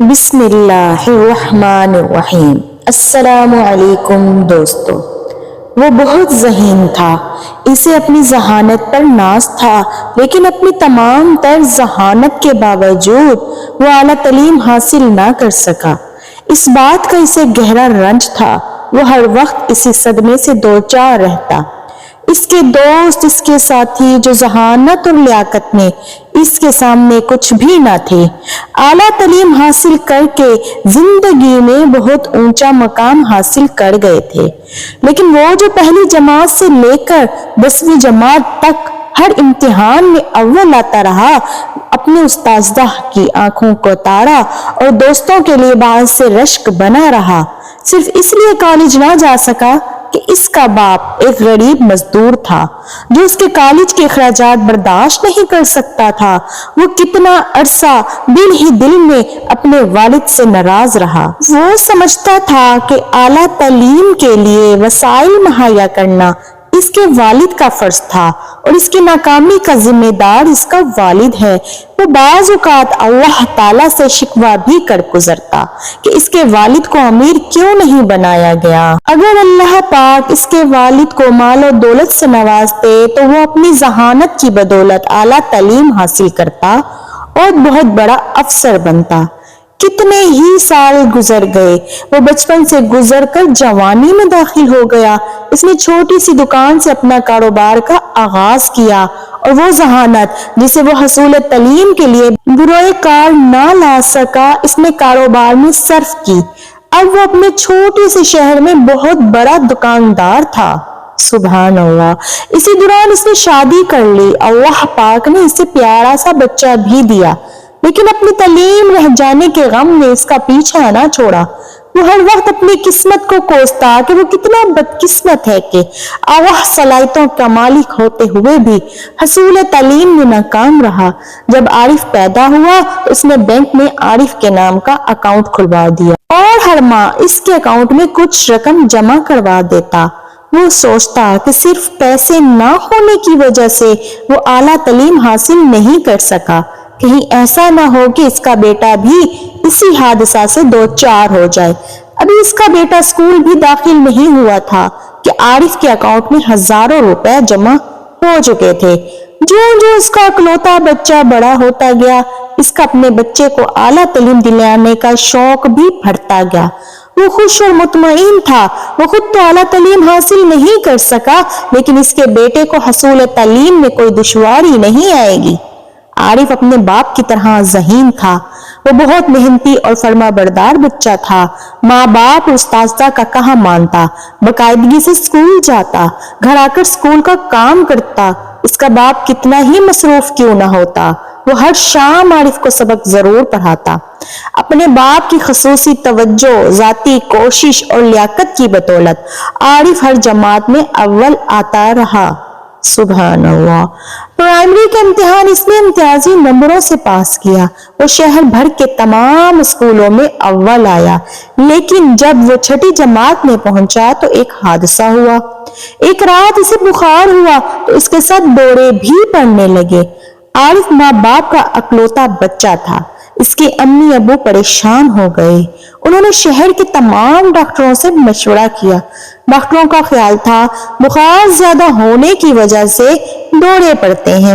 بسم اللہ الرحمن الرحیم۔ السلام علیکم دوستو۔ وہ بہت ذہین تھا، اسے اپنی ذہانت پر ناز تھا، لیکن اپنی تمام تر ذہانت کے باوجود وہ اعلیٰ تعلیم حاصل نہ کر سکا۔ اس بات کا اسے گہرا رنج تھا۔ وہ ہر وقت اسی صدمے سے دوچار رہتا۔ اس کے دوست، اس کے ساتھی جو ذہانت اور لیاقت میں اس کے سامنے کچھ بھی نہ تھے، اعلیٰ تعلیم حاصل کر کے زندگی میں بہت اونچا مقام حاصل کر گئے تھے، لیکن وہ جو پہلی جماعت سے لے کر 10ویں جماعت تک ہر امتحان میں اول آتا رہا، اپنے اساتذہ کی آنکھوں کو تارا اور دوستوں کے لیے باعث سے رشک بنا رہا، صرف اس لیے کالج نہ جا سکا کہ اس کا باپ ایک غریب مزدور تھا جو اس کے کالج کے اخراجات برداشت نہیں کر سکتا تھا۔ وہ کتنا عرصہ دل ہی دل میں اپنے والد سے ناراض رہا۔ وہ سمجھتا تھا کہ اعلیٰ تعلیم کے لیے وسائل مہیا کرنا اس کے والد کا فرض تھا اور اس کی ناکامی کا ذمہ دار اس کا والد ہے۔ وہ بعض اوقات اللہ تعالیٰ سے شکوہ بھی کر گزرتا کہ اس کے والد کو امیر کیوں نہیں بنایا گیا۔ اگر اللہ پاک اس کے والد کو مال و دولت سے نوازتے تو وہ اپنی ذہانت کی بدولت اعلیٰ تعلیم حاصل کرتا اور بہت بڑا افسر بنتا۔ کتنے ہی سال گزر گئے، وہ بچپن سے گزر کر جوانی میں داخل ہو گیا۔ اس نے چھوٹی سی دکان سے اپنا کاروبار کا آغاز کیا اور وہ ذہانت جسے وہ حصول تعلیم کے لیے بروئے کار نہ لا سکا، اس نے کاروبار میں صرف کی۔ اب وہ اپنے چھوٹے سے شہر میں بہت بڑا دکاندار تھا۔ سبحان اللہ۔ اسی دوران اس نے شادی کر لی۔ اللہ پاک نے اسے پیارا سا بچہ بھی دیا، لیکن اپنی تعلیم رہ جانے کے غم نے اس کا پیچھا نہ چھوڑا۔ وہ ہر وقت اپنی قسمت کو کوستا کہ وہ کتنا بدقسمت ہے کہ اعلیٰ صلاحیتوں کا مالک ہوتے ہوئے بھی حصول تعلیم میں ناکام رہا۔ جب عارف پیدا ہوا تو اس نے بینک میں عارف کے نام کا اکاؤنٹ کھلوا دیا اور ہر ماہ اس کے اکاؤنٹ میں کچھ رقم جمع کروا دیتا۔ وہ سوچتا کہ صرف پیسے نہ ہونے کی وجہ سے وہ اعلیٰ تعلیم حاصل نہیں کر سکا، کہیں ایسا نہ ہو کہ اس کا بیٹا بھی اسی حادثہ سے دوچار ہو جائے۔ ابھی اس کا بیٹا اسکول بھی داخل نہیں ہوا تھا کہ عارف کے اکاؤنٹ میں ہزاروں روپے جمع ہو چکے تھے۔ جو اس کا اکلوتا بچہ بڑا ہوتا گیا، اس کا اپنے بچے کو اعلیٰ تعلیم دلانے کا شوق بھی بڑھتا گیا۔ وہ خوش اور مطمئن تھا۔ وہ خود تو اعلیٰ تعلیم حاصل نہیں کر سکا، لیکن اس کے بیٹے کو حصول تعلیم میں کوئی دشواری نہیں آئے گی۔ عارف اپنے باپ کی طرح ذہین تھا۔ وہ بہت محنتی اور فرما بردار بچہ تھا۔ ماں باپ اور اساتذہ کا کہا مانتا، باقاعدگی سے اسکول جاتا، گھر آ کر اسکول کا کام کرتا۔ اس کا باپ کتنا ہی مصروف کیوں نہ ہوتا، وہ ہر شام عارف کو سبق ضرور پڑھاتا۔ اپنے باپ کی خصوصی توجہ، ذاتی کوشش اور لیاقت کی بدولت عارف ہر جماعت میں اول آتا رہا۔ سبحان اللہ۔ پرائمری کا امتحان اس نے امتیازی نمبروں سے پاس کیا۔ وہ شہر بھر کے تمام اسکولوں میں اول آیا، لیکن جب وہ 6ٹھی جماعت میں پہنچا تو ایک حادثہ ہوا۔ ایک رات اسے بخار ہوا تو اس کے ساتھ دورے بھی پڑنے لگے۔ عارف ماں باپ کا اکلوتا بچہ تھا۔ اس کے امی ابو پریشان ہو گئے۔ انہوں نے شہر کے تمام ڈاکٹروں سے مشورہ کیا۔ ڈاکٹروں کا خیال تھا بخار زیادہ ہونے کی وجہ سے دورے پڑتے ہیں،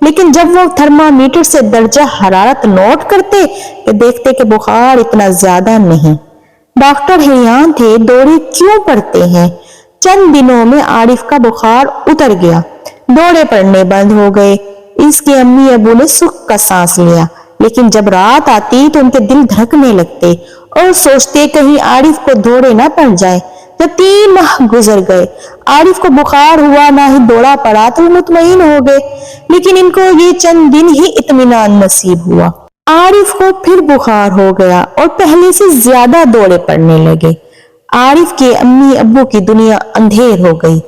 لیکن جب وہ تھرمامیٹر سے درجہ حرارت نوٹ کرتے تو دیکھتے کہ بخار اتنا زیادہ نہیں۔ ڈاکٹر حیران تھے دورے کیوں پڑتے ہیں۔ چند دنوں میں عارف کا بخار اتر گیا، دورے پڑنے بند ہو گئے۔ اس کے امی ابو نے سکھ کا سانس لیا، لیکن جب رات آتی تو ان کے دل دھڑکنے لگتے اور سوچتے کہیں عارف کو دورے نہ پڑ جائے۔ جب 3 ماہ گزر گئے، عارف کو بخار ہوا نہ ہی دورہ پڑا تو مطمئن ہو گئے، لیکن ان کو یہ چند دن ہی اطمینان نصیب ہوا۔ عارف کو پھر بخار ہو گیا اور پہلے سے زیادہ دورے پڑنے لگے۔ عارف کے امی ابو کی دنیا اندھیر ہو گئی۔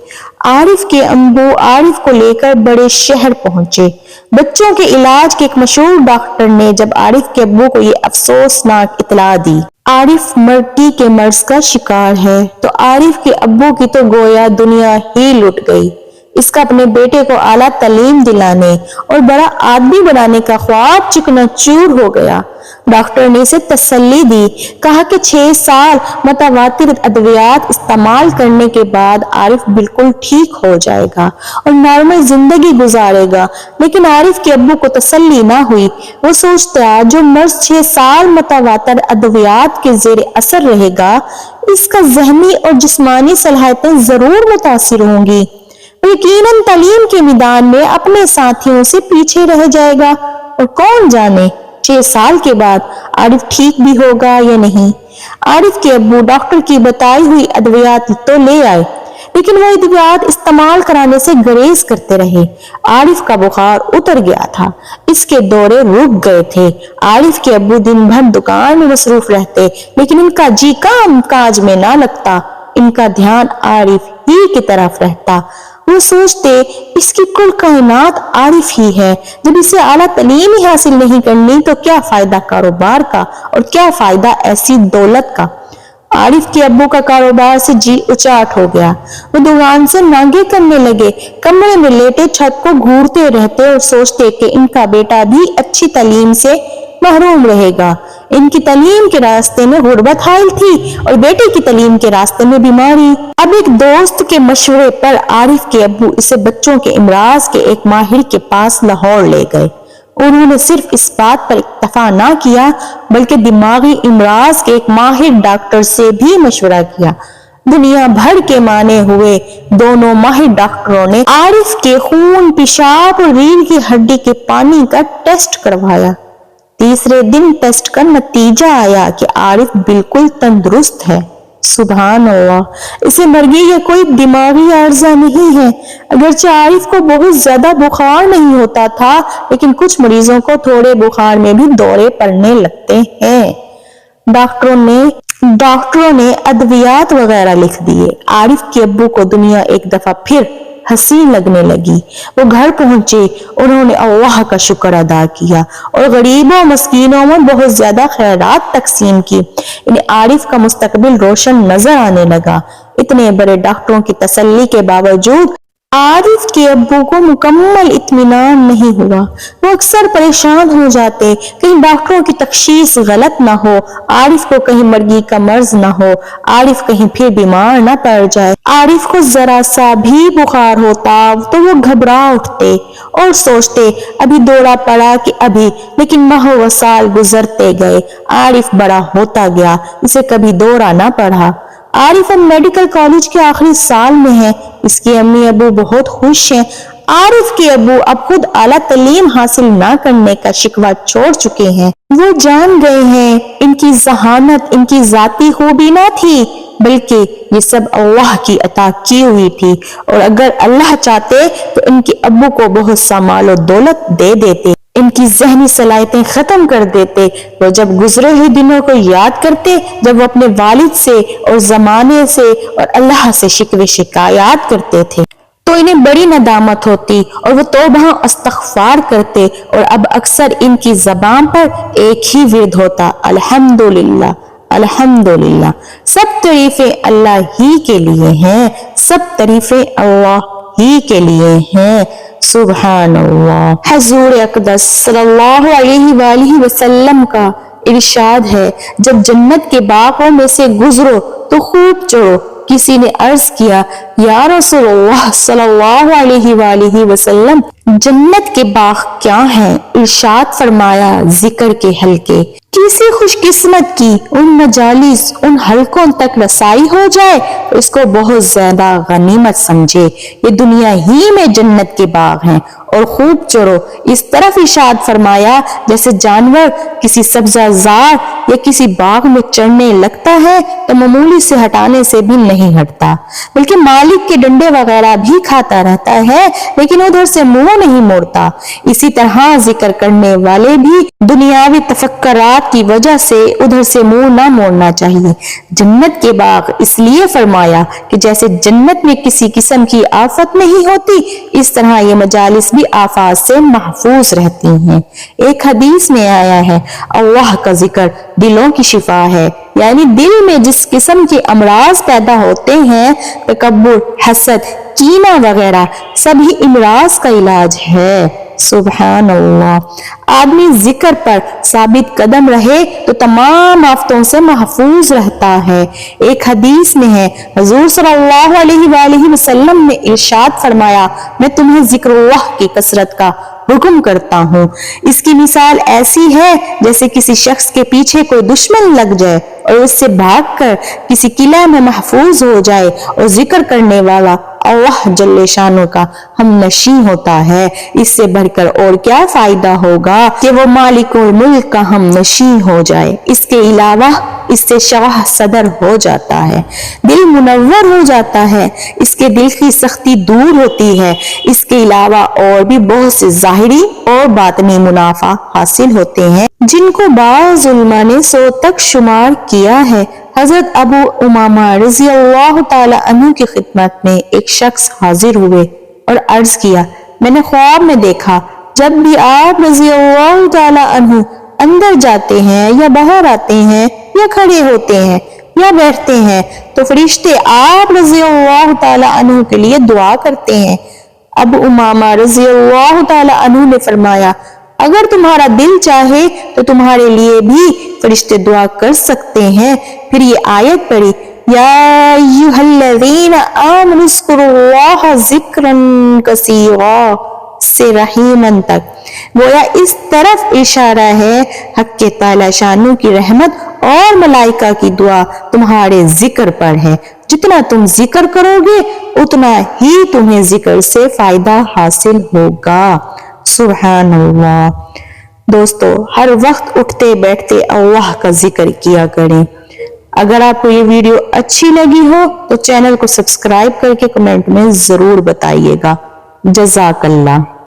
عارف کے ابو عارف کو لے کر بڑے شہر پہنچے۔ بچوں کے علاج کے ایک مشہور ڈاکٹر نے جب عارف کے ابو کو یہ افسوسناک اطلاع دی عارف مرٹی کے مرض کا شکار ہے، تو عارف کے ابو کی تو گویا دنیا ہی لٹ گئی۔ اس کا اپنے بیٹے کو اعلیٰ تعلیم دلانے اور بڑا آدمی بنانے کا خواب چکنا چور ہو گیا۔ ڈاکٹر نے اسے تسلی دی، کہا کہ 6 سال متواتر ادویات استعمال کرنے کے بعد عارف بالکل ٹھیک ہو جائے گا اور نارمل زندگی گزارے گا۔ لیکن عارف کے ابو کو تسلی نہ ہوئی۔ وہ سوچتا جو مرض 6 سال متواتر ادویات کے زیر اثر رہے گا، اس کا ذہنی اور جسمانی صلاحیتیں ضرور متاثر ہوں گی، یقیناً تعلیم کے میدان میں اپنے ساتھیوں سے پیچھے رہ جائے گا، اور کون جانے 6 سال کے بعد عارف ٹھیک بھی ہوگا یا نہیں۔ عارف کے ابو ڈاکٹر کی بتائی ہوئی ادویات تو لے آئے، لیکن وہ ادویات استعمال کرانے سے گریز کرتے رہے۔ عارف کا بخار اتر گیا تھا، اس کے دورے رک گئے تھے۔ عارف کے ابو دن بھر دکان میں مصروف رہتے، لیکن ان کا جی کام کاج میں نہ لگتا، ان کا دھیان عارف ہی کی طرف رہتا۔ وہ سوچتے اس کی کل کائنات عارف ہی ہے، جب اسے اعلیٰ تعلیم ہی حاصل نہیں کرنی تو کیا فائدہ کاروبار کا اور کیا فائدہ ایسی دولت کا۔ عارف کے ابو کا کاروبار سے جی اچاٹ ہو گیا۔ وہ دکان سے نانگے کرنے لگے، کمرے میں لیٹے چھت کو گھورتے رہتے اور سوچتے کہ ان کا بیٹا بھی اچھی تعلیم سے محروم رہے گا۔ ان کی تعلیم کے راستے میں غربت حائل تھی اور بیٹے کی تعلیم کے راستے میں بیماری۔ اب ایک دوست کے مشورے پر عارف کے ابو اسے بچوں کے امراض کے ایک ماہر کے پاس لاہور لے گئے۔ انہوں نے صرف اس بات پر اکتفا نہ کیا بلکہ دماغی امراض کے ایک ماہر ڈاکٹر سے بھی مشورہ کیا۔ دنیا بھر کے مانے ہوئے دونوں ماہر ڈاکٹروں نے عارف کے خون، پیشاب اور ریڑھ کی ہڈی کے پانی کا ٹیسٹ کروایا۔ تیسرے دن ٹیسٹ کا نتیجہ آیا کہ عارف بالکل تندرست ہے۔ سبحان اللہ، اسے مرگی یا کوئی دماغی عارضہ نہیں ہے۔ اگرچہ عارف کو بہت زیادہ بخار نہیں ہوتا تھا، لیکن کچھ مریضوں کو تھوڑے بخار میں بھی دورے پڑنے لگتے ہیں۔ ڈاکٹروں نے ادویات وغیرہ لکھ دیے۔ عارف کے ابو کو دنیا ایک دفعہ پھر حسین لگنے لگی۔ وہ گھر پہنچے، انہوں نے اللہ کا شکر ادا کیا اور غریبوں مسکینوں میں بہت زیادہ خیرات تقسیم کی۔ انہیں عارف کا مستقبل روشن نظر آنے لگا۔ اتنے بڑے ڈاکٹروں کی تسلی کے باوجود عارف کے ابو کو مکمل اطمینان نہیں ہوا۔ وہ اکثر پریشان ہو جاتے، کہیں ڈاکٹروں کی تشخیص غلط نہ ہو، عارف کو کہیں مرگی کا مرض نہ ہو، عارف کہیں پھر بیمار نہ پڑ جائے۔ عارف کو ذرا سا بھی بخار ہوتا تو وہ گھبرا اٹھتے اور سوچتے ابھی دورہ پڑا کہ ابھی، لیکن ماہ و سال گزرتے گئے، عارف بڑا ہوتا گیا، اسے کبھی دورہ نہ پڑا۔ عارف اب میڈیکل کالج کے آخری سال میں ہے، اس کی امی ابو بہت خوش ہیں۔ عارف کے ابو اب خود اعلیٰ تعلیم حاصل نہ کرنے کا شکوہ چھوڑ چکے ہیں۔ وہ جان گئے ہیں ان کی ذہانت ان کی ذاتی خوبی نہ تھی، بلکہ یہ سب اللہ کی عطا کی ہوئی تھی، اور اگر اللہ چاہتے تو ان کے ابو کو بہت سا مال و دولت دے دیتے، ان کی ذہنی صلاحیتیں ختم کر دیتے۔ وہ جب گزرے ہوئے دنوں کو یاد کرتے، جب وہ اپنے والد سے اور زمانے سے اور اللہ سے شکوے شکایات کرتے تھے، تو انہیں بڑی ندامت ہوتی اور وہ توبہ استغفار کرتے، اور اب اکثر ان کی زبان پر ایک ہی ورد ہوتا، الحمدللہ الحمدللہ۔ سب تعریفیں اللہ ہی کے لیے ہیں، سب تعریفیں اللہ ہی کے لیے ہیں۔ سبحان اللہ۔ حضور اقدس صلی اللہ علیہ وآلہ وسلم کا ارشاد ہے، جب جنت کے باغوں میں سے گزرو تو خوب چڑھو۔ کسی نے عرض کیا، یا رسول اللہ صلی اللہ علیہ وآلہ وسلم، جنت کے باغ کیا ہیں؟ ارشاد فرمایا، ذکر کے حلقے۔ کسی خوش قسمت کی ان مجالس ان حلقوں تک رسائی ہو جائے تو اس کو بہت زیادہ غنیمت سمجھے۔ یہ دنیا ہی میں جنت کے باغ ہیں اور خوب چڑھو۔ اس طرف ارشاد فرمایا، جیسے جانور کسی سبزہ زار یا کسی باغ میں چڑھنے لگتا ہے تو معمولی سے ہٹانے سے بھی نہیں ہٹتا، بلکہ مالک کے ڈنڈے وغیرہ بھی کھاتا رہتا ہے لیکن ادھر سے منہ نہیں موڑتا۔ اسی طرح ذکر کرنے والے بھی دنیاوی تفکرات کی وجہ سے ادھر سے منہ نہ موڑنا چاہیے۔ جنت کے باغ اس لیے فرمایا کہ جیسے جنت میں کسی قسم کی آفت نہیں ہوتی، اس طرح یہ مجالس بھی آفات سے محفوظ رہتی ہیں۔ ایک حدیث میں آیا ہے، اللہ کا ذکر دلوں کی شفا ہے، یعنی دل میں جس قسم کے امراض پیدا ہوتے ہیں، تکبر، حسد، کینہ وغیرہ، سبھی امراض کا علاج ہے۔ سبحان اللہ۔ آدمی ذکر پر ثابت قدم رہے تو تمام آفتوں سے محفوظ رہتا ہے۔ ایک حدیث میں ہے، حضور صلی اللہ علیہ وآلہ وسلم نے ارشاد فرمایا، میں تمہیں ذکر اللہ کی کثرت کا حکم کرتا ہوں۔ اس کی مثال ایسی ہے جیسے کسی شخص کے پیچھے کوئی دشمن لگ جائے اور اس سے بھاگ کر کسی قلعے میں محفوظ ہو جائے، اور ذکر کرنے والا اللہ جل شانہ کا ہم نشیں ہوتا ہے۔ اس سے بڑھ کر اور کیا فائدہ ہوگا کہ وہ مالک الملک کا ہم نشیں ہو جائے۔ اس کے علاوہ اس سے شرح صدر ہو جاتا ہے، دل منور ہو جاتا ہے، اس کے دل کی سختی دور ہوتی ہے۔ اس کے علاوہ اور بھی بہت سے ظاہری اور باطنی منافع حاصل ہوتے ہیں جن کو بعض علماء نے 100 تک شمار کیا ہے۔ حضرت ابو امامہ رضی اللہ تعالی عنہ کی خدمت میں ایک شخص حاضر ہوئے اور عرض کیا، میں نے خواب میں دیکھا جب بھی آپ رضی اللہ تعالی عنہ اندر جاتے ہیں یا باہر آتے ہیں یا کھڑے ہوتے ہیں یا بیٹھتے ہیں تو فرشتے آپ رضی اللہ تعالی عنہ کے لیے دعا کرتے ہیں۔ ابو امامہ رضی اللہ تعالی عنہ نے فرمایا، اگر تمہارا دل چاہے تو تمہارے لیے بھی فرشتے دعا کر سکتے ہیں۔ پھر یہ آیت پڑھی، یا ایھا الذین آمنوا اذکروا اللہ ذکرا کثیرا سے رحیمن تک۔ گویا اس طرف اشارہ ہے حق تعالی شانہ کی رحمت اور ملائکہ کی دعا تمہارے ذکر پر ہے۔ جتنا تم ذکر کرو گے اتنا ہی تمہیں ذکر سے فائدہ حاصل ہوگا۔ سبحان اللہ۔ دوستو، ہر وقت اٹھتے بیٹھتے اللہ کا ذکر کیا کریں۔ اگر آپ کو یہ ویڈیو اچھی لگی ہو تو چینل کو سبسکرائب کر کے کمنٹ میں ضرور بتائیے گا۔ جزاک اللہ۔